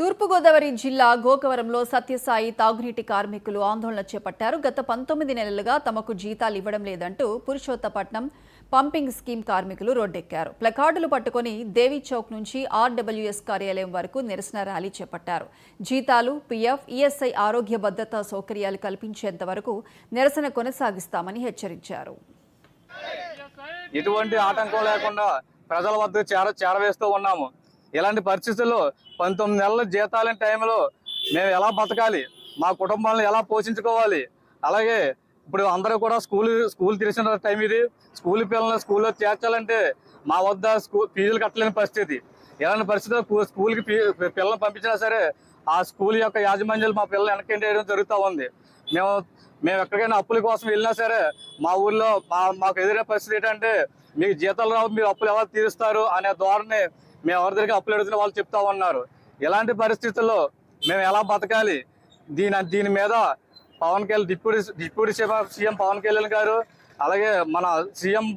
తూర్పుగోదావరి జిల్లా గోకవరంలో సత్యసాయి తాగునీటి కార్మికులు ఆందోళన చేపట్టారు. గత 19 నెలలుగా తమకు జీతాలు ఇవ్వడం లేదంటూ పురుషోత్తపట్నం పంపింగ్ స్కీమ్ కార్మికులు రోడ్డెక్కారు. ప్లకార్డులు పట్టుకుని దేవీ చౌక్ నుంచి ఆర్డబ్ల్యూఎస్ కార్యాలయం వరకు నిరసన ర్యాలీ చేపట్టారు. జీతాలు, పీఎఫ్, ఈఎస్ఐ ఆరోగ్య భద్రతా సౌకర్యాలు కల్పించేంత వరకు నిరసన కొనసాగిస్తామని హెచ్చరించారు. ఎటువంటి ఆటంకం లేకుండా ప్రజల వద్దకు చేరవేస్తూ ఉన్నాము. ఇలాంటి పరిస్థితుల్లో 19 నెలల జీతాలని టైంలో మేము ఎలా బతకాలి, మా కుటుంబాలను ఎలా పోషించుకోవాలి? అలాగే ఇప్పుడు అందరూ కూడా స్కూల్ తెరిచిన టైం ఇది. స్కూల్ పిల్లల్ని స్కూల్లో చేర్చాలంటే మా వద్ద ఫీజులు కట్టలేని పరిస్థితి. ఇలాంటి పరిస్థితుల్లో స్కూల్కి పిల్లల్ని పంపించినా సరే ఆ స్కూల్ యొక్క యాజమాన్యాలు మా పిల్లల్ని వెనక్కి వేయడం జరుగుతూ ఉంది. మేము ఎక్కడికైనా అప్పుల కోసం వెళ్ళినా సరే మా ఊర్లో మాకు ఎదురే పరిస్థితి ఏంటంటే, మీకు జీతాలు రావు, మీరు అప్పులు ఎవరు తీరుస్తారు అనే ధోరణి మేము ఎవరి దగ్గర అప్పులు అడుగుతున్న వాళ్ళు చెప్తా ఉన్నారు. ఇలాంటి పరిస్థితుల్లో మేము ఎలా బతకాలి? దీని మీద పవన్ కళ్యాణ్ డిప్యూటీ సీఎం పవన్ కళ్యాణ్ గారు, అలాగే మన సీఎం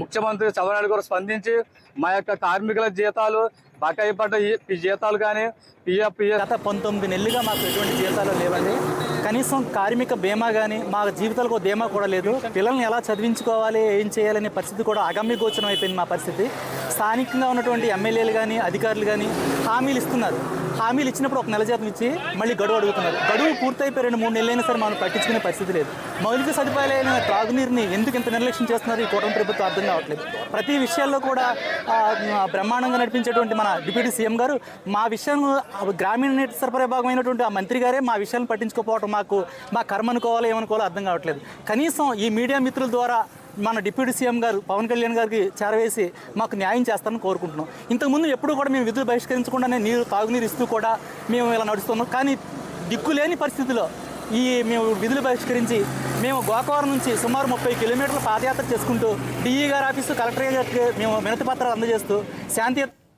ముఖ్యమంత్రి చంద్రబాబు నాయుడు గారు స్పందించి మా యొక్క కార్మికుల జీతాలు, బకాయి పడ్డ జీతాలు కానీ పిఎఫ్ గత 19 నెలలుగా మాకు ఎటువంటి జీతాలు లేవండి. కనీసం కార్మిక బీమా కానీ మా జీవితాలకు బీమా కూడా లేదు. పిల్లల్ని ఎలా చదివించుకోవాలి, ఏం చేయాలనే పరిస్థితి కూడా అగమ్య గోచరం అయిపోయింది మా పరిస్థితి. స్థానికంగా ఉన్నటువంటి ఎమ్మెల్యేలు కానీ అధికారులు కానీ హామీలు ఇస్తున్నారు. హామీలు ఇచ్చినప్పుడు ఒక నెల జీతం ఇచ్చి మళ్ళీ గడువు అడుగుతున్నారు. గడువు పూర్తయిపోయి 2-3 నెలలైనా సరే మనం పట్టించుకునే పరిస్థితి లేదు. మౌలిక సదుపాయాలైన త్రాగునీరుని ఎందుకు ఇంత నిర్లక్ష్యం చేస్తున్నారు ఈ కూటమి ప్రభుత్వం అర్థం కావట్లేదు. ప్రతి విషయాల్లో కూడా బ్రహ్మాండంగా నడిపించేటువంటి మన డిప్యూటీ సీఎం గారు మా విషయం గ్రామీణ నీటి సరఫరా భాగమైనటువంటి ఆ మంత్రి గారే మా విషయాలను పట్టించుకోకపోవడం మా కర్మ అనుకోవాలో ఏమనుకోవాలో అర్థం కావట్లేదు. కనీసం ఈ మీడియా మిత్రుల ద్వారా మన డిప్యూటీ సీఎం గారు పవన్ కళ్యాణ్ గారికి చేరవేసి మాకు న్యాయం చేస్తారని కోరుకుంటున్నాం. ఇంతకుముందు ఎప్పుడు కూడా మేము విధులు బహిష్కరించకుండానే తాగునీరు ఇస్తూ కూడా మేము ఇలా నడుస్తున్నాం. కానీ దిక్కులేని పరిస్థితిలో మేము విధులు బహిష్కరించి మేము గోకవరం నుంచి సుమారు 30 కిలోమీటర్ల పాదయాత్ర చేసుకుంటూ డిఈ గారి ఆఫీసు, కలెక్టర్ గారికి మేము వినతి పత్రాలు అందజేస్తూ శాంతి